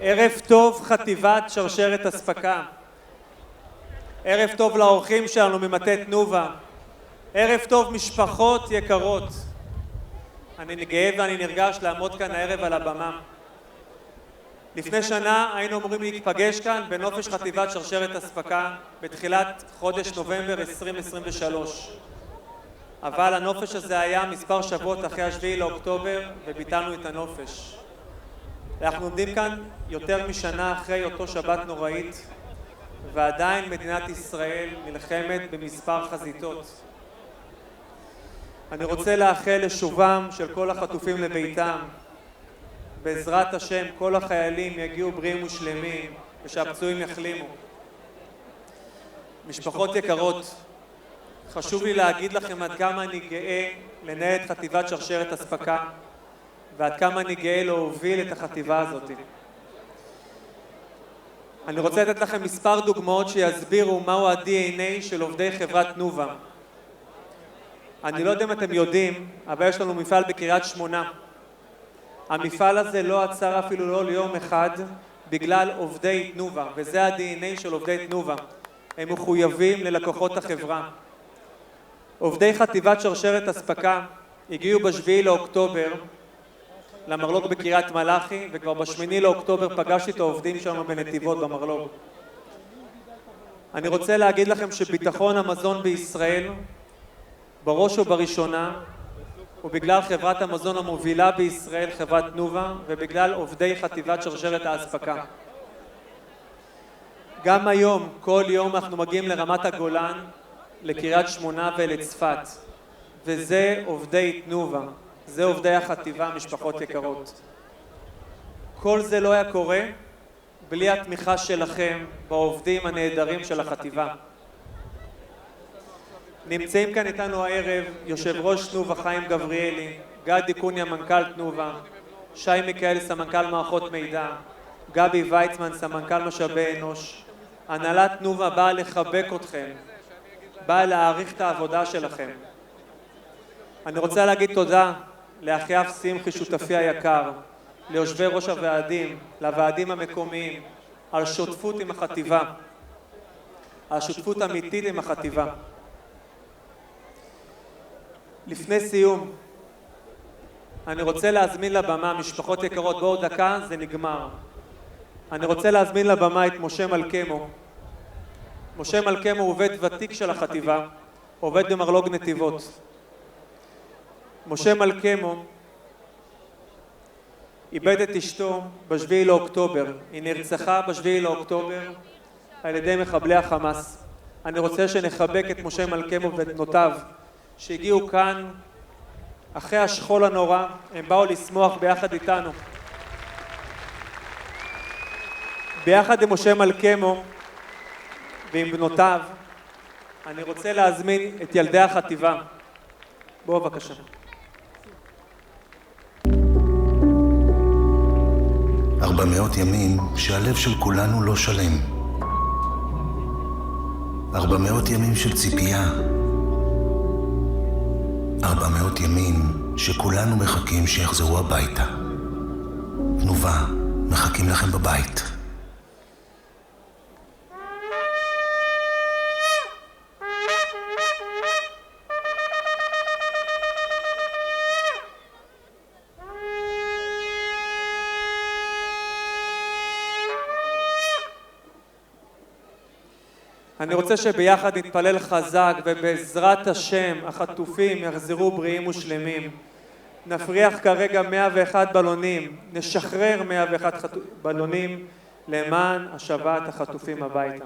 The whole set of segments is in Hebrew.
ערב טוב חטיבת שרשרת אספקה. ערב טוב לאורחים שלנו ממטה תנובה. ערב טוב משפחות יקרות. אני גאה ואני נרגש לעמוד כאן הערב על הבמה. לפני שנה היינו אמורים להיפגש כאן בנופש חטיבת שרשרת אספקה בתחילת חודש נובמבר 2023. אבל הנופש הזה היה מספר שבועות אחרי 7 לאוקטובר וביטלנו את הנופש. אנחנו עומדים כאן יותר משנה אחרי אותו שבת נוראית, ועדיין מדינת ישראל נלחמת במספר חזיתות. אני רוצה לאחל לשובם של כל החטופים לביתם. בעזרת השם כל החיילים יגיעו בריאים ושלמים ושהפצועים יחלימו. משפחות יקרות, חשוב לי להגיד לכם עד כמה אני גאה לנהל את חטיבת שרשרת אספקה ועד כמה אני גאה להוביל את החטיבה הזאת. אני רוצה לתת לכם מספר דוגמאות שיסבירו מהו ה-DNA של עובדי חברת תנובה. אני לא יודע אם אתם יודעים, אבל יש לנו מפעל בקריית שמונה. המפעל הזה לא עצר אפילו לא ליום אחד בגלל עובדי תנובה, וזה ה-DNA של עובדי תנובה. הם מחויבים ללקוחות החברה. עובדי חטיבת שרשרת אספקה הגיעו ב7 לאוקטובר למרלוג בקריית מלאכי, וכבר ב8 לאוקטובר פגשתי את העובדים שלנו בנתיבות במרלוג. אני רוצה להגיד לכם שביטחון המזון בישראל בראש ובראשונה הוא בגלל חברת המזון המובילה בישראל, חברת תנובה, ובגלל עובדי חטיבת שרשרת האספקה. גם היום, כל יום אנחנו מגיעים לרמת הגולן, לקריית שמונה ולצפת, וזה עובדי תנובה, זה עובדי החטיבה, משפחות יקרות. כל זה לא היה קורה בלי התמיכה שלכם בעובדים הנהדרים של החטיבה. נמצאים כאן איתנו הערב יושב ראש תנובה חיים גבריאלי, גדי קוניה מנכ"ל תנובה, שי מיכאל סמנכ"ל מערכות מידע, גבי ויצמן סמנכ"ל משאבי אנוש. הנהלת תנובה באה לחבק אתכם, באה להעריך את העבודה שלכם. אני רוצה להגיד תודה לאחיאב שמחי שותפי היקר, ליושבי ראש הוועדים, לוועדים המקומיים, על שותפות עם החטיבה, על שותפות אמיתית עם החטיבה. לפני סיום, אני רוצה להזמין לבמה, משפחות יקרות, בעוד דקה זה נגמר. אני רוצה להזמין לבמה את משה מלכמו. משה מלכמו הוא עובד ותיק של החטיבה, עובד במרלוג נתיבות. משה מלכמו איבד את אשתו ב7 לאוקטובר. היא נרצחה ב7 לאוקטובר על ידי מחבלי החמאס. אני רוצה שנחבק את משה מלכמו ואת בנותיו שהגיעו כאן אחרי השכול הנורא. הם באו לשמוח ביחד איתנו. ביחד עם משה מלכמו ועם בנותיו אני רוצה להזמין את ילדי החטיבה. בואו בבקשה. .400 ימים שהלב של כולנו לא שלם. 400 ימים של ציפייה. 400 ימים שכולנו מחכים שיחזרו הביתה. תנובה, מחכים לכם בבית. אני רוצה שביחד נתפלל חזק ובעזרת השם החטופים יחזרו בריאים ושלמים. נפריח כרגע 101 בלונים, נשחרר 101 בלונים למען השבת החטופים הביתה.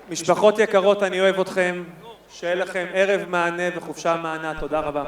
משפחות יקרות, אני אוהב אתכם. שיהיה לכם ערב מענה וחופשה מענה. תודה רבה.